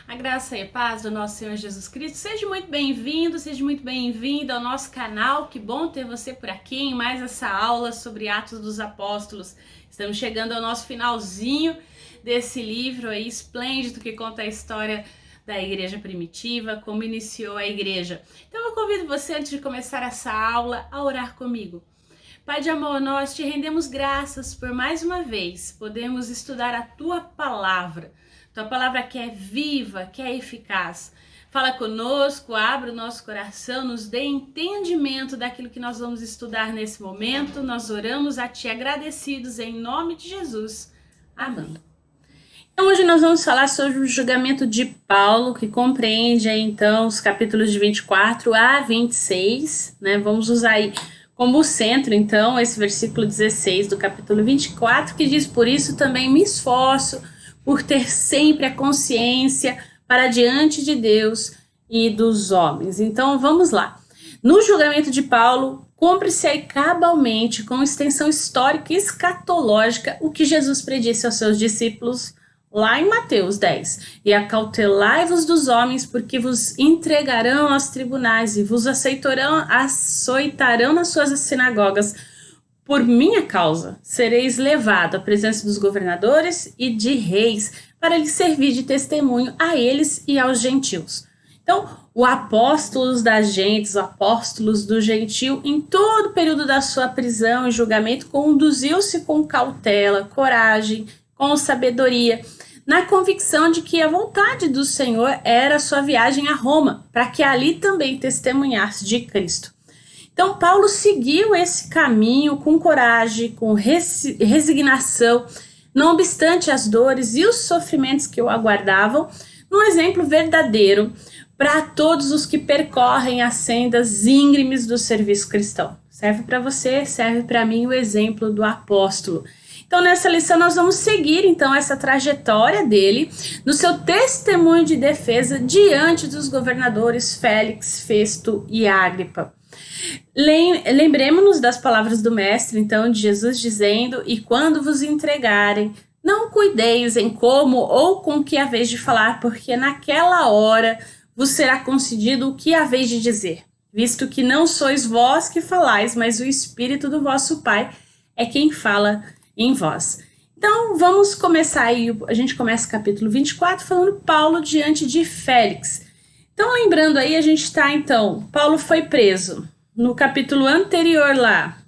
A graça e a paz do nosso Senhor Jesus Cristo. Seja muito bem-vindo, seja muito bem-vinda ao nosso canal. Que bom ter você por aqui em mais essa aula sobre Atos dos Apóstolos. Estamos chegando ao nosso finalzinho desse livro aí esplêndido que conta a história da igreja primitiva, como iniciou a igreja. Então eu convido você, antes de começar essa aula, a orar comigo. Pai de amor, nós te rendemos graças por mais uma vez podermos estudar a Tua Palavra. Tua Palavra que é viva, que é eficaz. Fala conosco, abre o nosso coração, nos dê entendimento daquilo que nós vamos estudar nesse momento. Nós oramos a Ti agradecidos em nome de Jesus. Amém. Então hoje nós vamos falar sobre o julgamento de Paulo, que compreende aí, então os capítulos de 24 a 26, né? Vamos usar aí como centro, então, esse versículo 16 do capítulo 24, que diz: por isso também me esforço por ter sempre a consciência para diante de Deus e dos homens. Então, vamos lá. No julgamento de Paulo, cumpre-se aí cabalmente, com extensão histórica e escatológica, o que Jesus predisse aos seus discípulos lá em Mateus 10. E acautelai-vos dos homens, porque vos entregarão aos tribunais e vos açoitarão nas suas sinagogas. Por minha causa, sereis levado à presença dos governadores e de reis, para lhes servir de testemunho a eles e aos gentios. Então, o apóstolos das gentes, o apóstolos do gentio, em todo o período da sua prisão e julgamento, conduziu-se com cautela, coragem, com sabedoria, na convicção de que a vontade do Senhor era a sua viagem a Roma, para que ali também testemunhasse de Cristo. Então, Paulo seguiu esse caminho com coragem, com resignação, não obstante as dores e os sofrimentos que o aguardavam, num exemplo verdadeiro para todos os que percorrem as sendas íngremes do serviço cristão. Serve para você, serve para mim o exemplo do apóstolo. Então, nessa lição, nós vamos seguir, então, essa trajetória dele no seu testemunho de defesa diante dos governadores Félix, Festo e Agripa. Lembremos-nos das palavras do mestre, então, de Jesus dizendo: e quando vos entregarem, não cuideis em como ou com que haveis de falar, porque naquela hora vos será concedido o que haveis de dizer, visto que não sois vós que falais, mas o Espírito do vosso Pai é quem fala em vós. Então, vamos começar aí, a gente começa o capítulo 24 falando Paulo diante de Félix. Então, lembrando aí, a gente está, então, Paulo foi preso no capítulo anterior lá,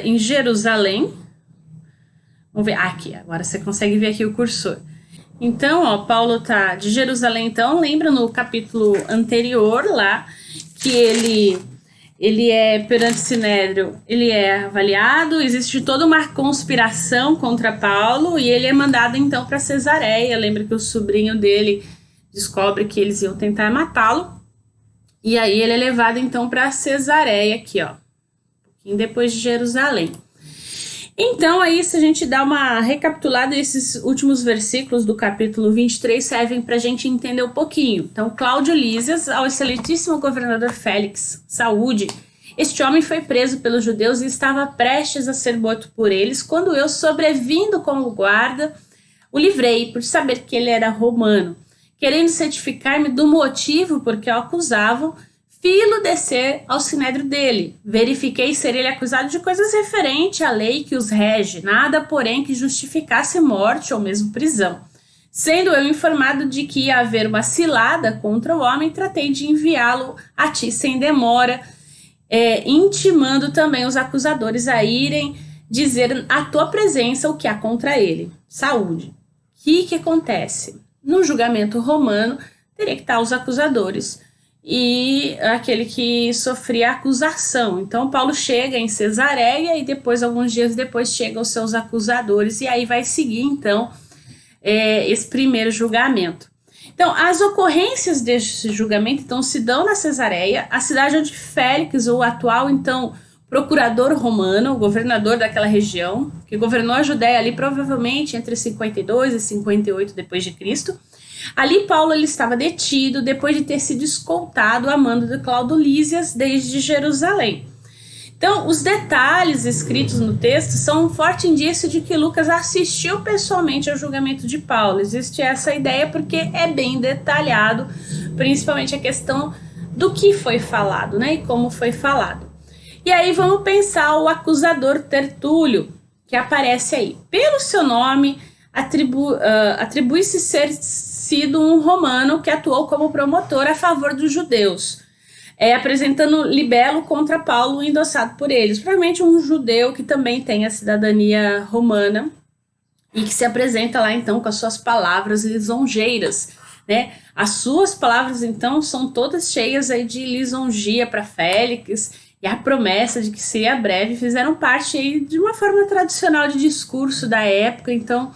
em Jerusalém. Vamos ver, aqui, agora você consegue ver aqui o cursor. Então, ó, Paulo tá de Jerusalém, então, lembra no capítulo anterior lá, que ele é, perante Sinédrio, ele é avaliado, existe toda uma conspiração contra Paulo e ele é mandado então para Cesareia. Lembra que o sobrinho dele descobre que eles iam tentar matá-lo e aí ele é levado então para Cesareia aqui, ó, um pouquinho depois de Jerusalém. Então aí, se a gente dá uma recapitulada, esses últimos versículos do capítulo 23 servem para a gente entender um pouquinho. Então, Cláudio Lísias, ao excelentíssimo governador Félix, saúde, este homem foi preso pelos judeus e estava prestes a ser morto por eles, quando eu, sobrevindo como guarda, o livrei, por saber que ele era romano. Querendo certificar-me do motivo por que o acusavam, filo descer ao sinédrio dele. Verifiquei ser ele acusado de coisas referentes à lei que os rege, nada, porém, que justificasse morte ou mesmo prisão. Sendo eu informado de que ia haver uma cilada contra o homem, tratei de enviá-lo a ti sem demora, intimando também os acusadores a irem dizer à tua presença o que há contra ele. Saúde. O que acontece? No julgamento romano, teria que estar os acusadores e aquele que sofria a acusação. Então, Paulo chega em Cesareia e depois, alguns dias depois, chegam os seus acusadores e aí vai seguir, então, esse primeiro julgamento. Então, as ocorrências deste julgamento, então, se dão na Cesareia, a cidade onde Félix, o atual, então, procurador romano, o governador daquela região, que governou a Judéia ali provavelmente entre 52 e 58 depois de Cristo. Ali Paulo ele estava detido depois de ter sido escoltado a mando de Cláudio Lísias desde Jerusalém. Então, os detalhes escritos no texto são um forte indício de que Lucas assistiu pessoalmente ao julgamento de Paulo. Existe essa ideia porque é bem detalhado, principalmente a questão do que foi falado, né, e como foi falado. E aí vamos pensar o acusador Tertúlio, que aparece aí. Pelo seu nome, atribui-se ser sido um romano que atuou como promotor a favor dos judeus, apresentando libelo contra Paulo endossado por eles. Provavelmente um judeu que também tem a cidadania romana e que se apresenta lá então com as suas palavras lisonjeiras, né? As suas palavras então são todas cheias aí de lisonjia para Félix, e a promessa de que seria breve fizeram parte aí de uma forma tradicional de discurso da época, então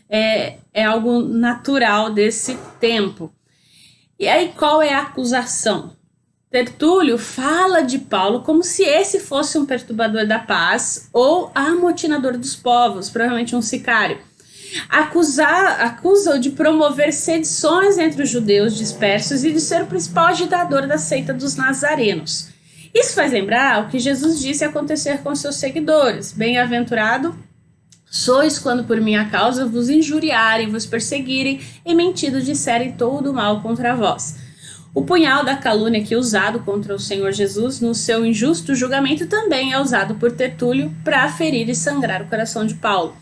é algo natural desse tempo. E aí qual é a acusação? Tertúlio fala de Paulo como se esse fosse um perturbador da paz ou amotinador dos povos, provavelmente um sicário. Acusa-o de promover sedições entre os judeus dispersos e de ser o principal agitador da seita dos nazarenos. Isso faz lembrar o que Jesus disse acontecer com seus seguidores. Bem-aventurado sois quando por minha causa vos injuriarem, vos perseguirem e mentindo disserem todo o mal contra vós. O punhal da calúnia que é usado contra o Senhor Jesus no seu injusto julgamento também é usado por Tertúlio para ferir e sangrar o coração de Paulo.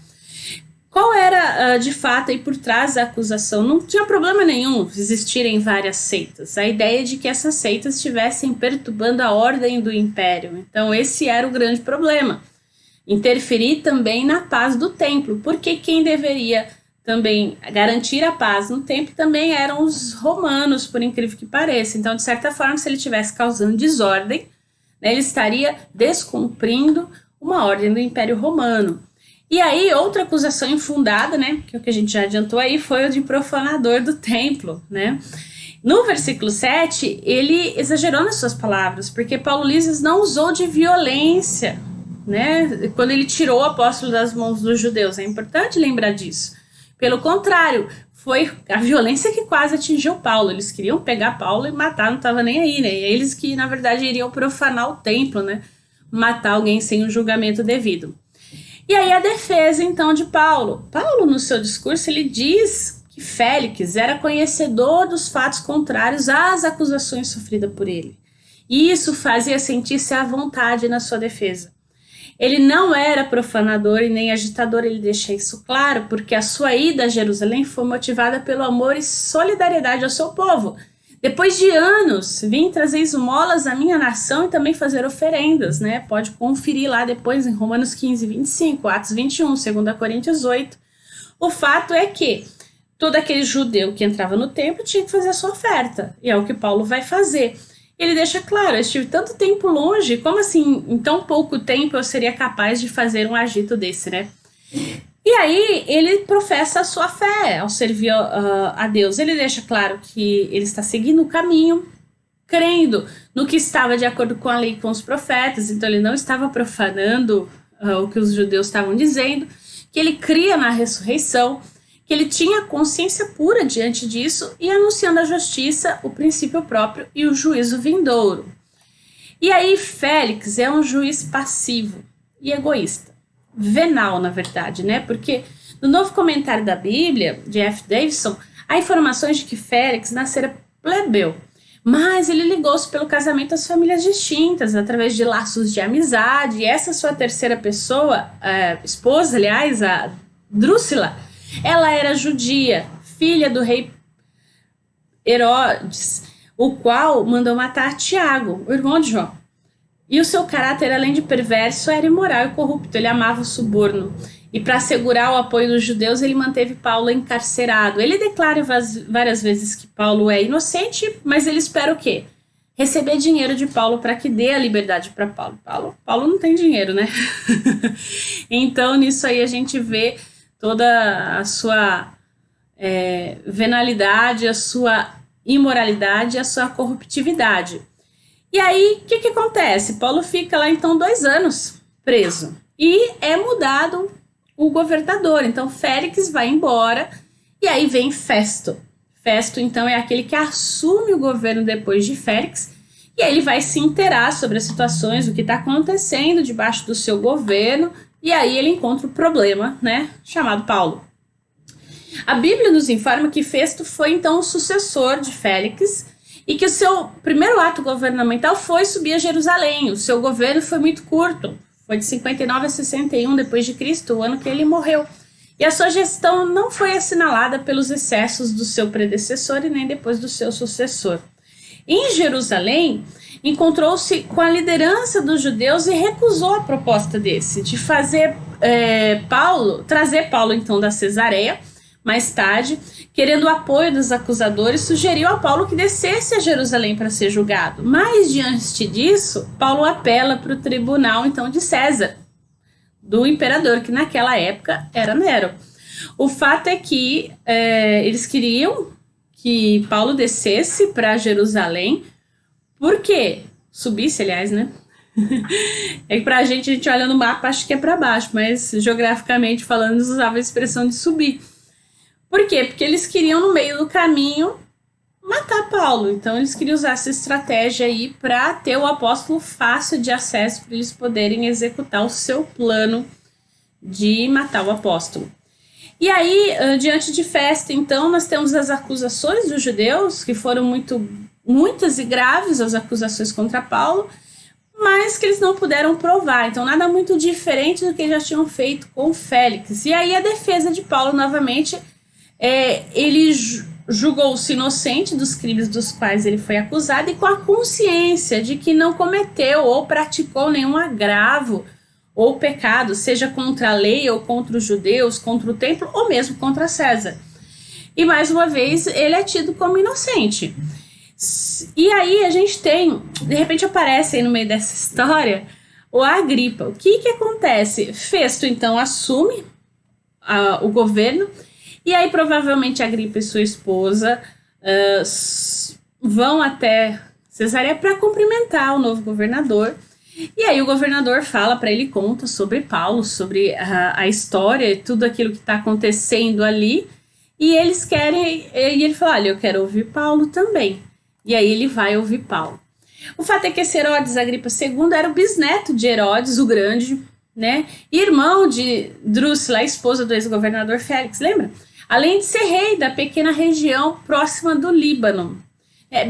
Qual era, de fato, aí por trás da acusação? Não tinha problema nenhum existirem várias seitas. A ideia de que essas seitas estivessem perturbando a ordem do império. Então, esse era o grande problema. Interferir também na paz do templo, porque quem deveria também garantir a paz no templo também eram os romanos, por incrível que pareça. Então, de certa forma, se ele estivesse causando desordem, né, ele estaria descumprindo uma ordem do Império Romano. E aí, outra acusação infundada, né, que é o que a gente já adiantou aí, foi o de profanador do templo, né? No versículo 7, ele exagerou nas suas palavras, porque Paulo Lísias não usou de violência, né, quando ele tirou o apóstolo das mãos dos judeus. É importante lembrar disso. Pelo contrário, foi a violência que quase atingiu Paulo. Eles queriam pegar Paulo e matar, não estava nem aí, né? E eles que, na verdade, iriam profanar o templo, né? Matar alguém sem o julgamento devido. E aí a defesa, então, de Paulo. Paulo, no seu discurso, ele diz que Félix era conhecedor dos fatos contrários às acusações sofridas por ele. E isso fazia sentir-se à vontade na sua defesa. Ele não era profanador e nem agitador, ele deixa isso claro, porque a sua ida a Jerusalém foi motivada pelo amor e solidariedade ao seu povo. Depois de anos, vim trazer esmolas à minha nação e também fazer oferendas, né? Pode conferir lá depois em Romanos 15, 25, Atos 21, 2 Coríntios 8. O fato é que todo aquele judeu que entrava no templo tinha que fazer a sua oferta, e é o que Paulo vai fazer. Ele deixa claro, eu estive tanto tempo longe, como assim, em tão pouco tempo eu seria capaz de fazer um agito desse, né? E aí ele professa a sua fé ao servir a Deus. Ele deixa claro que ele está seguindo o caminho, crendo no que estava de acordo com a lei e com os profetas, então ele não estava profanando o que os judeus estavam dizendo, que ele cria na ressurreição, que ele tinha consciência pura diante disso e anunciando a justiça, o princípio próprio e o juízo vindouro. E aí Félix é um juiz passivo e egoísta. Venal, na verdade, né? Porque no novo comentário da Bíblia, de F. Davidson, há informações de que Félix nascera plebeu, mas ele ligou-se pelo casamento às famílias distintas, através de laços de amizade, e essa sua terceira pessoa, esposa, aliás, a Drúxila, ela era judia, filha do rei Herodes, o qual mandou matar Tiago, o irmão de João. E o seu caráter, além de perverso, era imoral e corrupto. Ele amava o suborno. E para assegurar o apoio dos judeus, ele manteve Paulo encarcerado. Ele declara várias vezes que Paulo é inocente, mas ele espera o quê? Receber dinheiro de Paulo para que dê a liberdade para Paulo. Paulo não tem dinheiro, né? Então, nisso aí a gente vê toda a sua venalidade, a sua imoralidade, a sua corruptividade. E aí, o que acontece? Paulo fica lá, então, 2 anos preso. E é mudado o governador. Então, Félix vai embora e aí vem Festo. Festo, então, é aquele que assume o governo depois de Félix. E aí ele vai se inteirar sobre as situações, o que está acontecendo debaixo do seu governo, e aí ele encontra o problema, né, chamado Paulo. A Bíblia nos informa que Festo foi então o sucessor de Félix e que o seu primeiro ato governamental foi subir a Jerusalém. O seu governo foi muito curto, foi de 59 a 61 depois de Cristo, o ano que ele morreu. E a sua gestão não foi assinalada pelos excessos do seu predecessor e nem depois do seu sucessor. Em Jerusalém, encontrou-se com a liderança dos judeus e recusou a proposta desse, de fazer trazer Paulo então da Cesareia. Mais tarde, querendo o apoio dos acusadores, sugeriu a Paulo que descesse a Jerusalém para ser julgado. Mas, diante disso, Paulo apela para o tribunal, então, de César, do imperador, que naquela época era Nero. O fato é que eles queriam que Paulo descesse para Jerusalém, por quê? Subisse, aliás, né? É que pra gente, a gente olha no mapa, acha que é para baixo, mas geograficamente falando, eles usavam a expressão de subir. Por quê? Porque eles queriam, no meio do caminho, matar Paulo. Então, eles queriam usar essa estratégia aí para ter o apóstolo fácil de acesso, para eles poderem executar o seu plano de matar o apóstolo. E aí, diante de Festo, então, nós temos as acusações dos judeus, que foram muitas e graves, as acusações contra Paulo, mas que eles não puderam provar. Então, nada muito diferente do que já tinham feito com Félix. E aí, a defesa de Paulo, novamente, ele julgou-se inocente dos crimes dos quais ele foi acusado e com a consciência de que não cometeu ou praticou nenhum agravo ou pecado, seja contra a lei ou contra os judeus, contra o templo ou mesmo contra César. E mais uma vez, ele é tido como inocente. E aí a gente tem, de repente aparece aí no meio dessa história, o Agripa. O que acontece? Festo então assume o governo. E aí, provavelmente, Agripa e sua esposa vão até Cesareia para cumprimentar o novo governador. E aí o governador fala para ele, conta sobre Paulo, sobre a história e tudo aquilo que está acontecendo ali. E eles querem... E ele fala, olha, eu quero ouvir Paulo também. E aí ele vai ouvir Paulo. O fato é que esse Herodes Agripa II era o bisneto de Herodes, o Grande, né? Irmão de Drúxila, a esposa do ex-governador Félix, lembra? Além de ser rei da pequena região próxima do Líbano.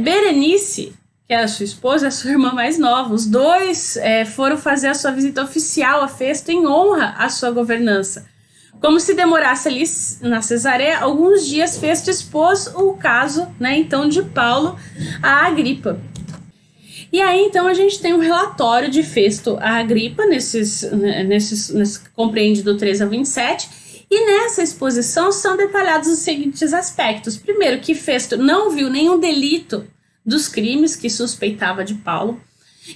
Berenice, que é a sua esposa, é a sua irmã mais nova. Os dois foram fazer a sua visita oficial a Festo em honra à sua governança. Como se demorasse ali na Cesareia, alguns dias Festo expôs o caso, né, então, de Paulo a Agripa. E aí, então, a gente tem um relatório de Festo a Agripa, nesse compreende do 13 ao 27, e nessa exposição são detalhados os seguintes aspectos. Primeiro, que Festo não viu nenhum delito dos crimes que suspeitava de Paulo,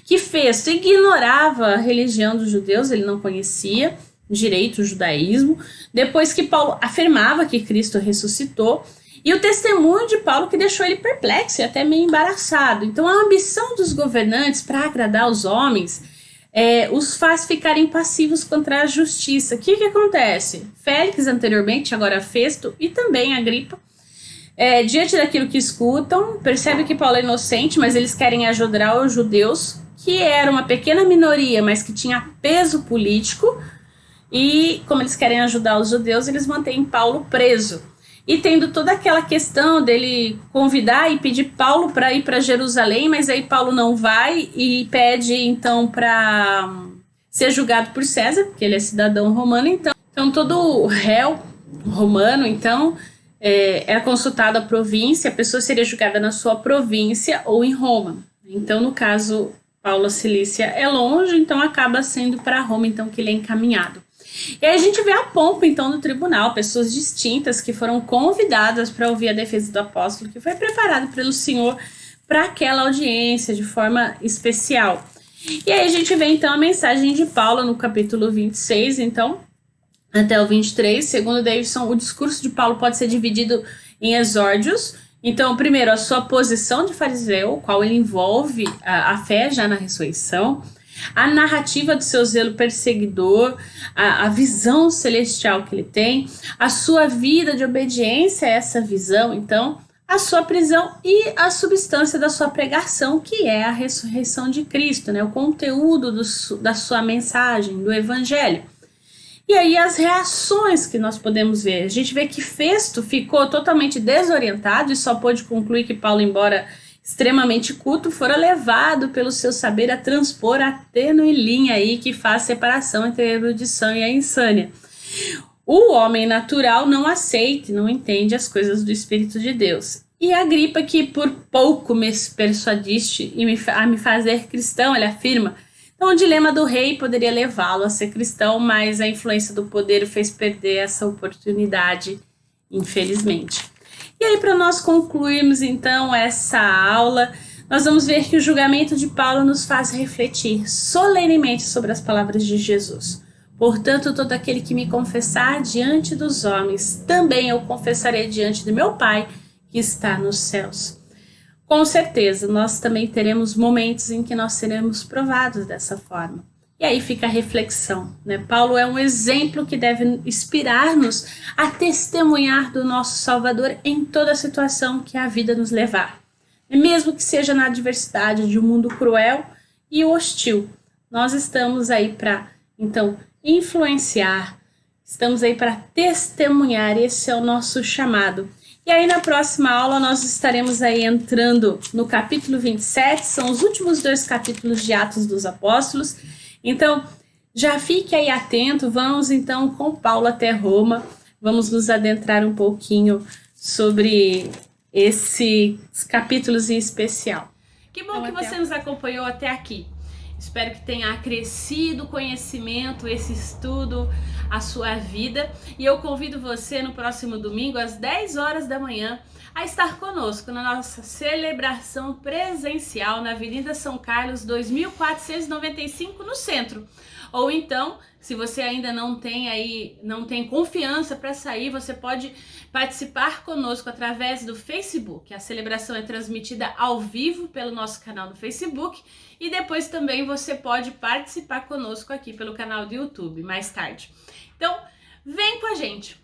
que Festo ignorava a religião dos judeus, ele não conhecia direito o judaísmo, depois que Paulo afirmava que Cristo ressuscitou, e o testemunho de Paulo que deixou ele perplexo e até meio embaraçado. Então a ambição dos governantes para agradar os homens os faz ficarem passivos contra a justiça. O que acontece? Félix anteriormente, agora Festo e também Agripa, diante daquilo que escutam, percebe que Paulo é inocente, mas eles querem ajudar os judeus, que era uma pequena minoria, mas que tinha peso político, e como eles querem ajudar os judeus, eles mantêm Paulo preso. E tendo toda aquela questão dele convidar e pedir Paulo para ir para Jerusalém, mas aí Paulo não vai e pede então para ser julgado por César, porque ele é cidadão romano, então todo réu romano então era consultado a província, a pessoa seria julgada na sua província ou em Roma. Então no caso Paulo a Cilícia é longe, então acaba sendo para Roma, então que ele é encaminhado. E aí a gente vê a pompa, então, do tribunal, pessoas distintas que foram convidadas para ouvir a defesa do apóstolo, que foi preparado pelo Senhor para aquela audiência de forma especial. E aí a gente vê, então, a mensagem de Paulo no capítulo 26, então, até o 23. Segundo Davidson, o discurso de Paulo pode ser dividido em exórdios. Então, primeiro, a sua posição de fariseu, qual ele envolve a fé já na ressurreição, a narrativa do seu zelo perseguidor, a visão celestial que ele tem, a sua vida de obediência a essa visão, então, a sua prisão e a substância da sua pregação, que é a ressurreição de Cristo, né? O conteúdo da sua mensagem, do evangelho. E aí as reações que nós podemos ver. A gente vê que Festo ficou totalmente desorientado e só pôde concluir que Paulo, embora extremamente culto, fora levado pelo seu saber a transpor a tênue linha aí que faz separação entre a erudição e a insânia. O homem natural não aceita e não entende as coisas do Espírito de Deus. E Agripa, que por pouco me persuadiste a me fazer cristão, ele afirma. Então, o dilema do rei poderia levá-lo a ser cristão, mas a influência do poder o fez perder essa oportunidade, infelizmente. E aí, para nós concluirmos, então, essa aula, nós vamos ver que o julgamento de Paulo nos faz refletir solenemente sobre as palavras de Jesus. Portanto, todo aquele que me confessar diante dos homens, também eu confessarei diante do meu Pai, que está nos céus. Com certeza, nós também teremos momentos em que nós seremos provados dessa forma. E aí fica a reflexão, né? Paulo é um exemplo que deve inspirar-nos a testemunhar do nosso Salvador em toda a situação que a vida nos levar. Mesmo que seja na adversidade de um mundo cruel e hostil, nós estamos aí para, então, influenciar, estamos aí para testemunhar, esse é o nosso chamado. E aí na próxima aula nós estaremos aí entrando no capítulo 27, são os últimos 2 capítulos de Atos dos Apóstolos, então já fique aí atento, vamos então com Paulo até Roma, vamos nos adentrar um pouquinho sobre esses capítulos em especial. Que bom que você nos acompanhou até aqui. Espero que tenha acrescido o conhecimento, esse estudo, a sua vida. E eu convido você no próximo domingo, às 10 horas da manhã, a estar conosco na nossa celebração presencial na Avenida São Carlos, 2495, no centro. Ou então, se você ainda não tem confiança para sair, você pode participar conosco através do Facebook. A celebração é transmitida ao vivo pelo nosso canal no Facebook e depois também você pode participar conosco aqui pelo canal do YouTube mais tarde. Então, vem com a gente!